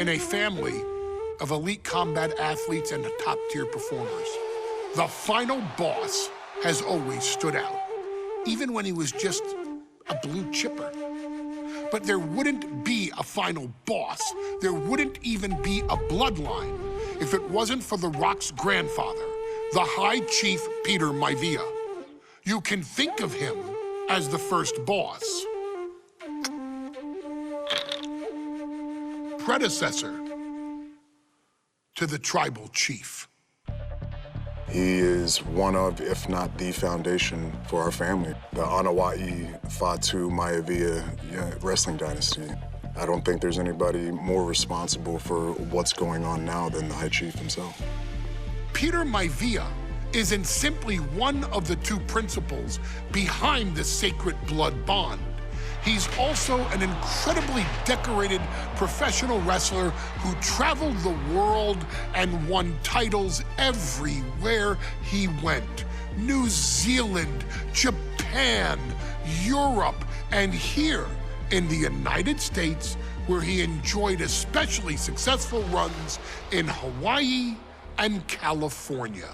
in a family of elite combat athletes and top-tier performers. The final boss has always stood out, even when he was just a blue chipper. But there wouldn't be a final boss, there wouldn't even be a bloodline if it wasn't for The Rock's grandfather, the High Chief Peter Maivia. You can think of him as the first boss. Predecessor to the tribal chief. He is one of, if not the foundation for our family. The Anoa'i Fatu Maivia wrestling dynasty. I don't think there's anybody more responsible for what's going on now than the High Chief himself. Peter Maivia isn't simply one of the two principals behind the sacred blood bond. He's also an incredibly decorated professional wrestler who traveled the world and won titles everywhere he went. New Zealand, Japan, Europe, and here in the United States, where he enjoyed especially successful runs in Hawaii and California.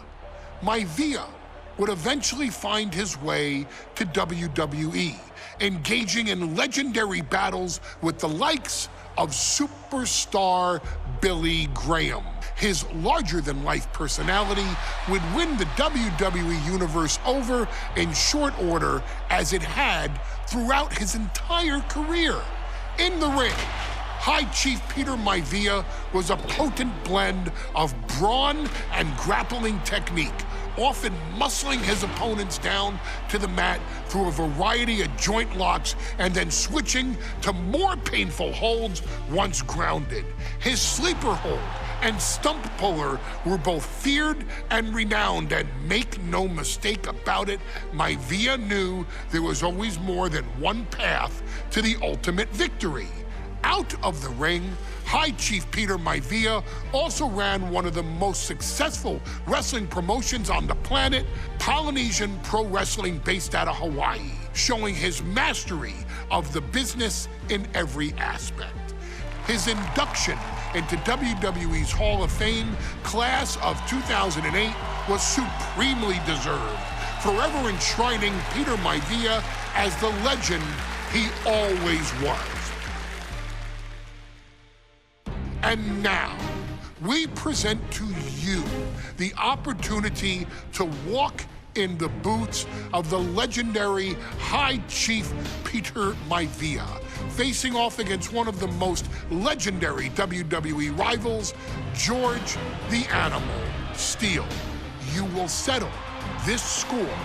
Maivia would eventually find his way to WWE, engaging in legendary battles with the likes of superstar Billy Graham. His larger-than-life personality would win the WWE Universe over in short order, as it had throughout his entire career. In the ring, High Chief Peter Maivia was a potent blend of brawn and grappling technique, often muscling his opponents down to the mat through a variety of joint locks and then switching to more painful holds once grounded. His sleeper hold and stump puller were both feared and renowned, and make no mistake about it, Maivia knew there was always more than one path to the ultimate victory. Out of the ring, High Chief Peter Maivia also ran one of the most successful wrestling promotions on the planet, Polynesian Pro Wrestling, based out of Hawaii, showing his mastery of the business in every aspect. His induction into WWE's Hall of Fame class of 2008 was supremely deserved, forever enshrining Peter Maivia as the legend he always was. And now, we present to you the opportunity to walk in the boots of the legendary High Chief Peter Maivia, facing off against one of the most legendary WWE rivals, George the Animal Steele. You will settle this score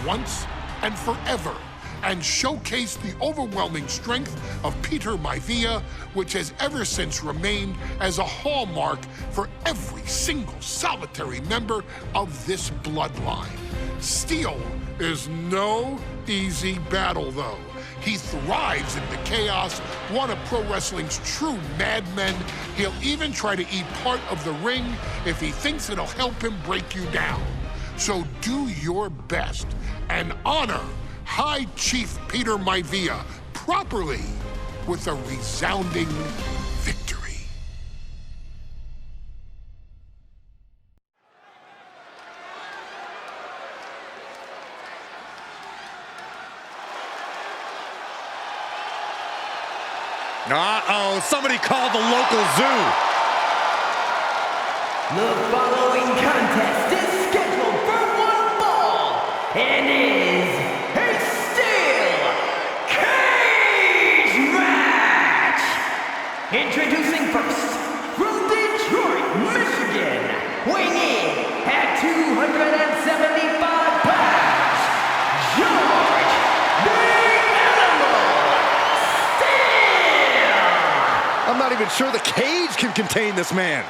once and forever, and showcase the overwhelming strength of Peter Maivia, which has ever since remained as a hallmark for every single solitary member of this bloodline. Steele is no easy battle, though. He thrives in the chaos, one of pro wrestling's true madmen. He'll even try to eat part of the ring if he thinks it'll help him break you down. So do your best and honor High Chief Peter Maivia properly with a resounding victory. Uh-oh, somebody call the local zoo. The following contest is scheduled for one fall and is a steel cage match. Introducing first, from Detroit, Michigan, weighing in at 275 pounds, George the Animal Steele. I'm not even sure the cage can contain this man.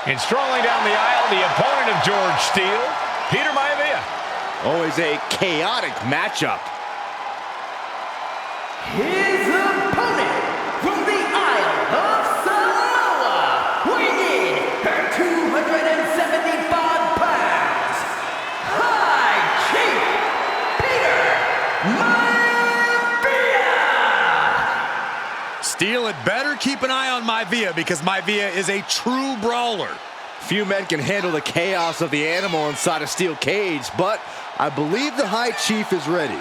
And strolling down the aisle, the opponent of George Steele, Peter Maivia. Always a chaotic matchup. His opponent from the Isle of Samoa, weighing in at 275 pounds, Steel had better keep an eye on Maivia because Maivia is a true brawler. Few men can handle the chaos of the animal inside a steel cage, but I believe the High Chief is ready.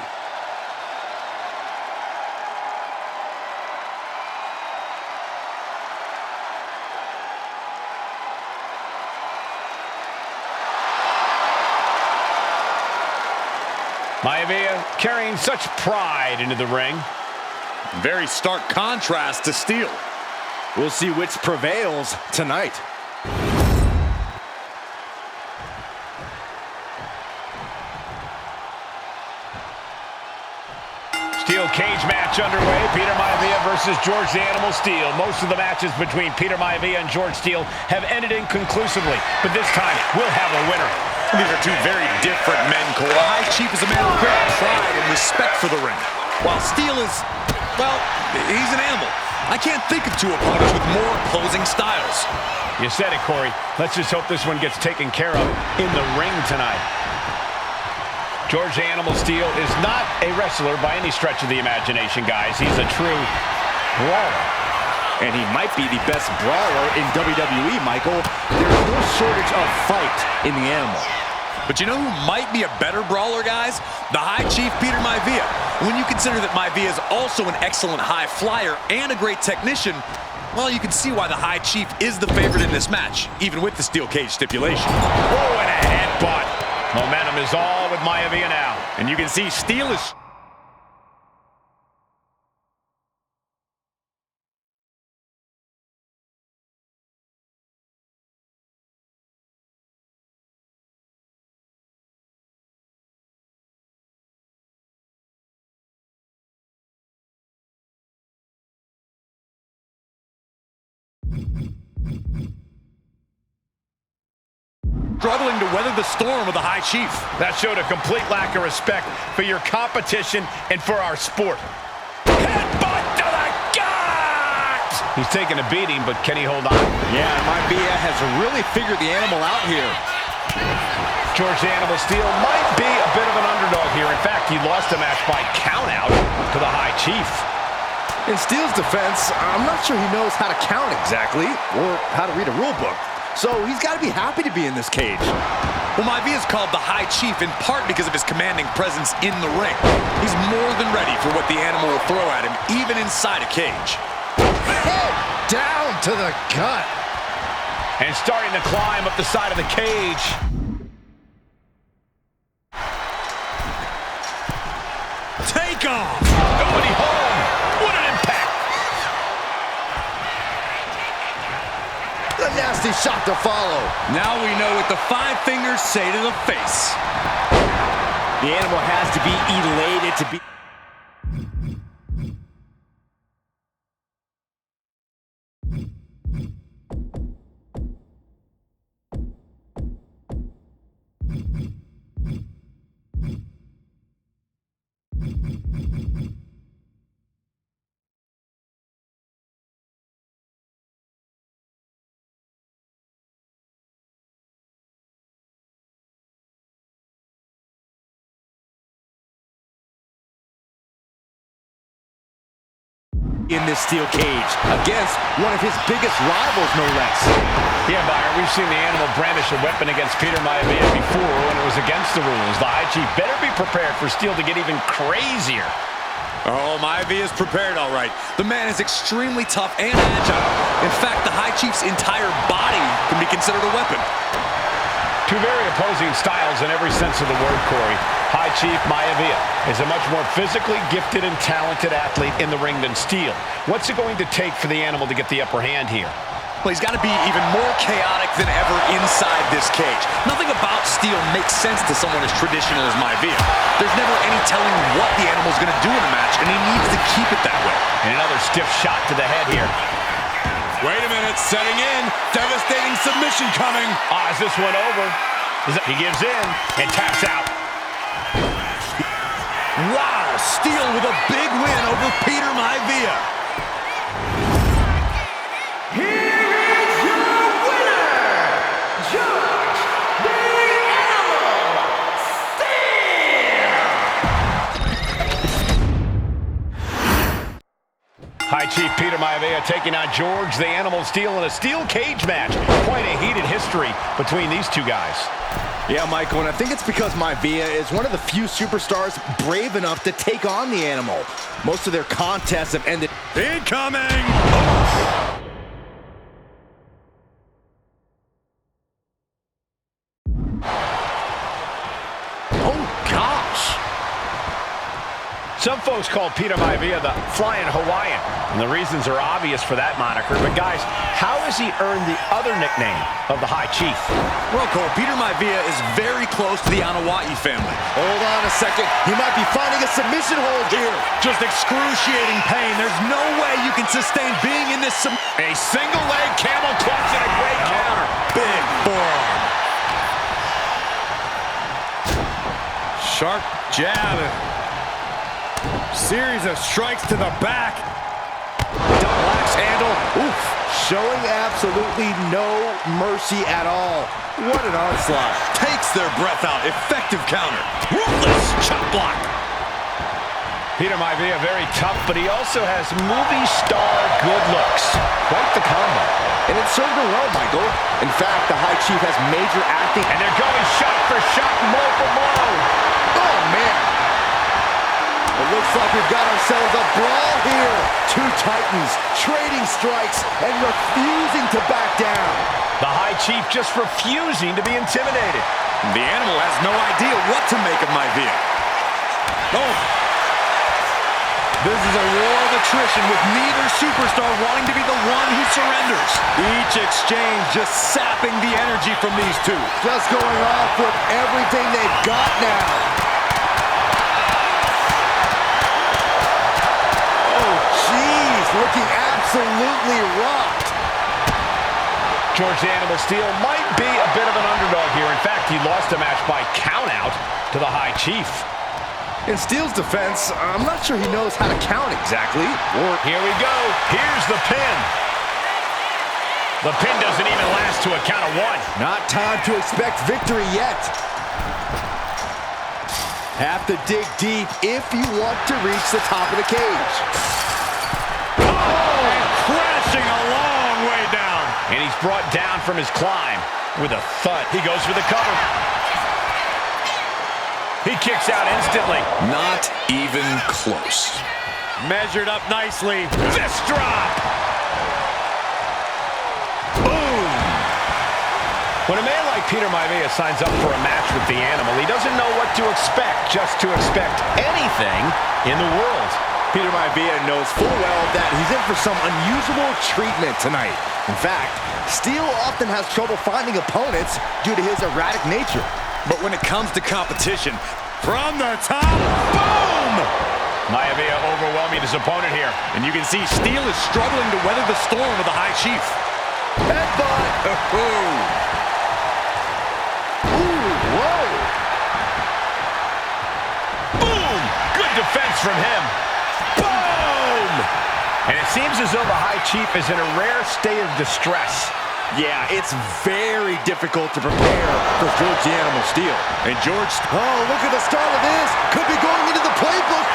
Maivia carrying such pride into the ring. Very stark contrast to Steel. We'll see which prevails tonight. Steel cage match underway. Peter Maivia versus George the Animal Steele. Most of the matches between Peter Maivia and George Steele have ended inconclusively, but this time we'll have a winner. These are two very different men, Cole. The High Chief is a man with great pride and respect for the ring, while Steel is, well, he's an animal. I can't think of two opponents with more opposing styles. You said it, Corey. Let's just hope this one gets taken care of in the ring tonight. George the Animal Steele is not a wrestler by any stretch of the imagination, guys. He's a true brawler. And he might be the best brawler in WWE, Michael. There's no shortage of fight in the animal. But you know who might be a better brawler, guys? The High Chief, Peter Maivia. When you consider that Maivia is also an excellent high flyer and a great technician, well, you can see why the High Chief is the favorite in this match, even with the steel cage stipulation. Oh, and a headbutt. Momentum is all with Maivia now. And you can see Steel is... Struggling to weather the storm of the High Chief. That showed a complete lack of respect for your competition and for our sport. Headbutt to the gut! He's taking a beating, but can he hold on? Yeah, Maivia has really figured the animal out here. George the Animal Steele might be a bit of an underdog here. In fact, he lost the match by countout to the High Chief. In Steele's defense, I'm not sure he knows how to count exactly, or how to read a rule book. So he's got to be happy to be in this cage. Well, Maivia is called the High Chief in part because of his commanding presence in the ring. He's more than ready for what the animal will throw at him, even inside a cage. Head down to the gut. And starting to climb up the side of the cage. Take off! Nobody home. What an impact. A nasty shot to follow. Now we know what the five fingers say to the face. The animal has to be elated to be... in this steel cage against one of his biggest rivals, no less. Yeah, Byron, we've seen the animal brandish a weapon against Peter Maivia before when it was against the rules. The High Chief better be prepared for Steele to get even crazier. Oh, Maivia is prepared, all right. The man is extremely tough and agile. In fact, the High Chief's entire body can be considered a weapon. Two very opposing styles in every sense of the word, Corey. High Chief Maivia is a much more physically gifted and talented athlete in the ring than Steele. What's it going to take for the animal to get the upper hand here? Well, he's got to be even more chaotic than ever inside this cage. Nothing about Steele makes sense to someone as traditional as Maivia. There's never any telling what the animal's going to do in a match, and he needs to keep it that way. And another stiff shot to the head here. Wait a minute, setting in. Devastating submission coming. Is this one over? He gives in and taps out. Wow, Steele with a big win over Peter Maivia. Here is your winner, George the Animal Steele! High Chief Peter Maivia taking on George the Animal Steele in a steel cage match. Quite a heated history between these two guys. Yeah, Michael, and I think it's because Maivia is one of the few superstars brave enough to take on the Animal. Most of their contests have ended... Incoming! Oh, gosh! Some folks call Peter Maivia the Flying Hawaiian, and the reasons are obvious for that moniker. But guys, how has he earned the other nickname of the High Chief? Well, Cole, Peter Maivia is very close to the Anoa'i family. Hold on a second. He might be finding a submission hold here. Just excruciating pain. There's no way you can sustain being in this. A single leg camel clutch and a great counter. Big forearm. Sharp jab. Series of strikes to the back. Double axe handle. Oof. Showing absolutely no mercy at all. What an onslaught. Takes their breath out. Effective counter. Ruthless chop block. Peter Maivia very tough, but he also has movie star good looks. Quite the combo. And it served him well, Michael. In fact, the High Chief has major acting. And they're going shot for shot, blow for blow. Oh, man. It looks like we've got ourselves a brawl here. Two titans trading strikes and refusing to back down. The High Chief just refusing to be intimidated. The Animal has no idea what to make of Maivia. Oh. This is a war of attrition with neither superstar wanting to be the one who surrenders. Each exchange just sapping the energy from these two. Just going off with everything they've got now. Looking absolutely rocked. George the Animal Steele might be a bit of an underdog here. In fact, he lost a match by countout to the High Chief. In Steele's defense, I'm not sure he knows how to count exactly. Here we go. Here's the pin. The pin doesn't even last to a count of one. Not time to expect victory yet. Have to dig deep if you want to reach the top of the cage. Crashing a long way down. And he's brought down from his climb with a thud. He goes for the cover. He kicks out instantly. Not even close. Measured up nicely. Fist drop. Boom. When a man like Peter Maivia signs up for a match with the Animal, he doesn't know what to expect, just to expect anything in the world. Peter Maivia knows full well that he's in for some unusual treatment tonight. In fact, Steele often has trouble finding opponents due to his erratic nature. But when it comes to competition, from the top, boom! Maivia overwhelming his opponent here. And you can see Steele is struggling to weather the storm of the High Chief. Headbutt! Ooh, whoa! Boom! Good defense from him. Boom! And it seems as though the High Chief is in a rare state of distress. Yeah, it's very difficult to prepare for George the Animal Steele. And George... Oh, look at the start of this. Could be going into the playbook.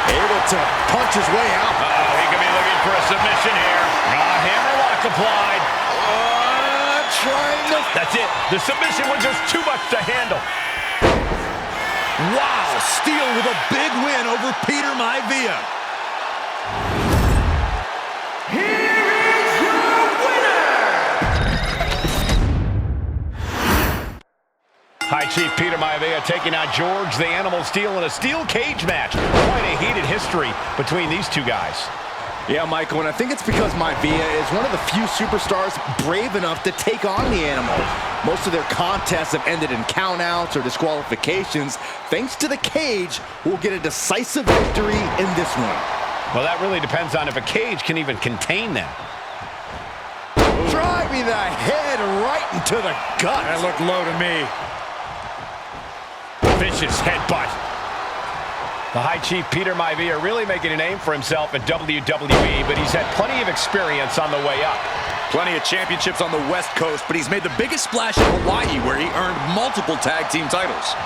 Able to punch his way out. He could be looking for a submission here. Hammerlock applied. Trying to... That's it. The submission was just too much to handle. Wow, Steele with a big win over Peter Maivia. High Chief Peter Maivia taking on George the Animal Steele in a steel cage match. Quite a heated history between these two guys. Yeah, Michael, and I think it's because Maivia is one of the few superstars brave enough to take on the Animal. Most of their contests have ended in countouts or disqualifications. Thanks to the cage, we'll get a decisive victory in this one. Well, that really depends on if a cage can even contain them. Drive me the head right into the gut. That looked low to me. Vicious headbutt. The High Chief Peter Maivia really making a name for himself at WWE, but he's had plenty of experience on the way up. Plenty of championships on the West Coast, but he's made the biggest splash in Hawaii, where he earned multiple tag team titles.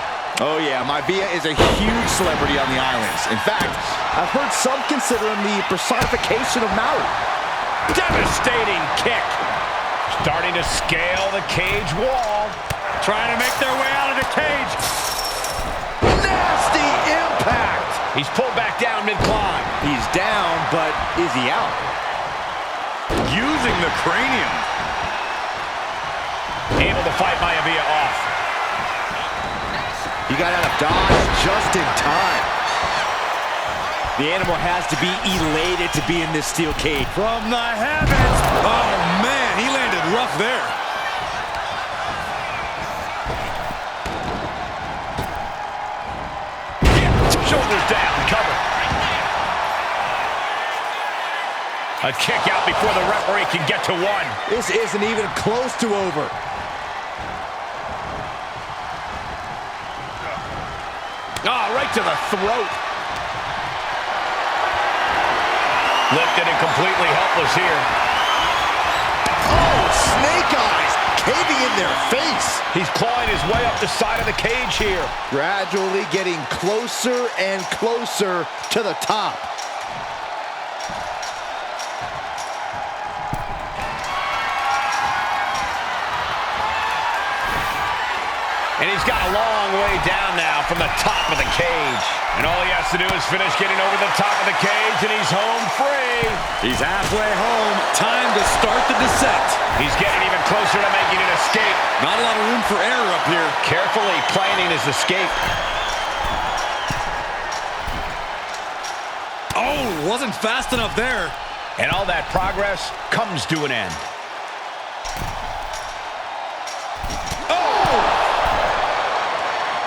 Oh yeah, Maivia is a huge celebrity on the islands. In fact, I've heard some consider him the personification of Maui. Devastating kick. Starting to scale the cage wall. Trying to make their way out of the cage. Nasty impact. He's pulled back down mid-climb. He's down, but is he out? Using the cranium. Able to fight Maivia off. He got out of dodge just in time. The animal has to be elated to be in this steel cage. From the heavens. Oh, man, he landed rough there. Shoulders down, cover. A kick out before the referee can get to one. This isn't even close to over. Right to the throat. Lifted and completely helpless here. Oh, snake eyes caving in their face. He's clawing his way up the side of the cage here. Gradually getting closer and closer to the top. And he's got a long way down now from the top of the cage. And all he has to do is finish getting over the top of the cage, and he's home free. He's halfway home. Time to start the descent. He's getting even closer to making an escape. Not a lot of room for error up here. Carefully planning his escape. Oh, wasn't fast enough there. And all that progress comes to an end.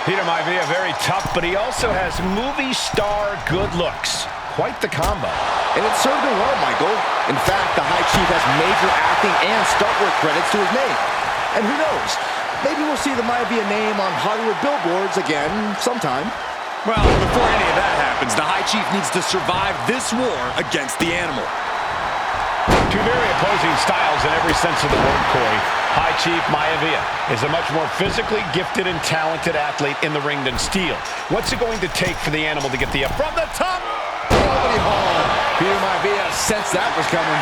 Peter Maivia, very tough, but he also has movie star good looks. Quite the combo. And it served him well, Michael. In fact, the High Chief has major acting and stunt work credits to his name. And who knows, maybe we'll see the Maivia name on Hollywood billboards again sometime. Well, before any of that happens, the High Chief needs to survive this war against the animal. Two very opposing styles in every sense of the word, Corey. High Chief Maivia is a much more physically gifted and talented athlete in the ring than Steel. What's it going to take for the animal to get the up from the top? Nobody home. Peter Maivia sensed that was coming.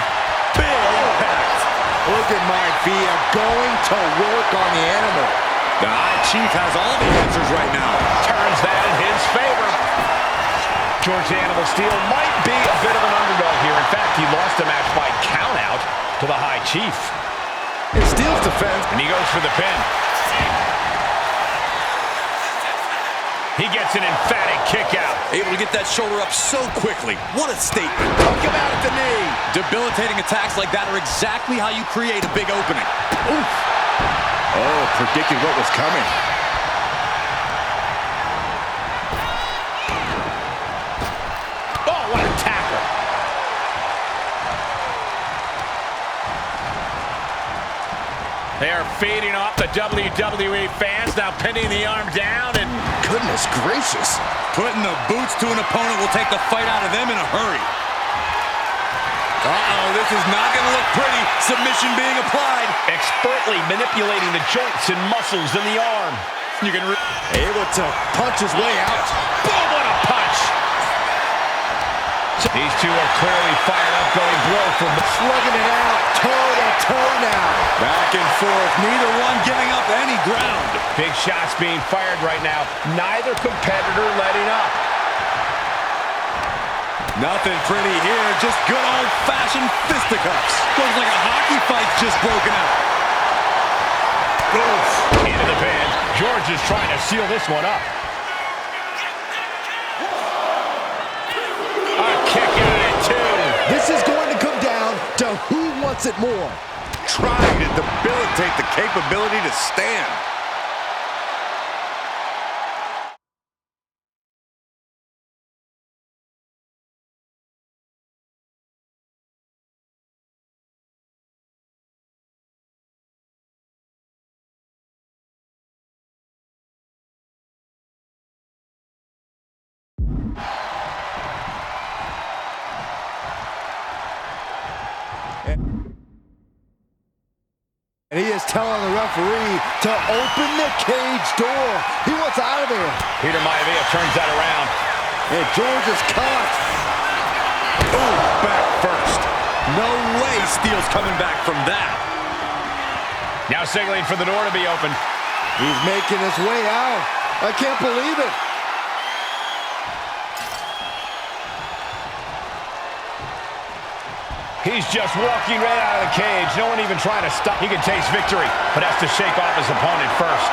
Big impact. Look at Maivia going to work on the animal. The High Chief has all the answers right now. Turns that in his favor. George the Animal Steel might be a bit of an underdog here. In fact, he lost the match by countout to the High Chief. In Steel's defense, and he goes for the pin. He gets an emphatic kick out. Able to get that shoulder up so quickly. What a statement. took him out at the knee. Debilitating attacks like that are exactly how you create a big opening. Oof. Oh, predicted what was coming. Oh, what a tackle. They are feeding off the WWE fans, now pinning the arm down, and Goodness gracious. Putting the boots to an opponent will take the fight out of them in a hurry. Uh-oh, this is not going to look pretty. Submission being applied. expertly manipulating the joints and muscles in the arm. You can able to punch his way out. Boom, what a punch. These two are clearly fired up, going blow for Slugging it out, toe-to-toe now. back and forth, neither one giving up any ground. Big shots being fired right now. Neither competitor letting up. Nothing pretty here, just good old-fashioned fisticuffs. Looks like a hockey fight's just broken out. Oof. Into the pin. George is trying to seal this one up. A kick into it, too. This is going to come down to who wants it more. Trying to debilitate the capability to stand. And he is telling the referee to open the cage door. He wants out of there. Peter Maivia turns that around. And George is caught. Oh, back first. No way Steele's coming back from that. Now signaling for the door to be opened. He's making his way out. I can't believe it. He's just walking right out of the cage. No one even trying to stop. He can taste victory, but has to shake off his opponent first.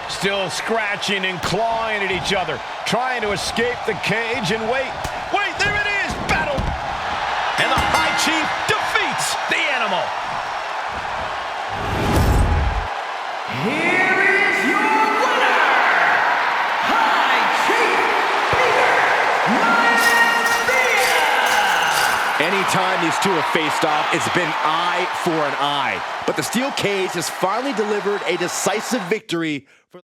Still scratching and clawing at each other, trying to escape the cage and wait, there it is, battle! And the High Chief defeats the Animal. Here is your winner, High Chief Peter Maivia! Anytime these two have faced off, it's been eye for an eye. But the steel cage has finally delivered a decisive victory for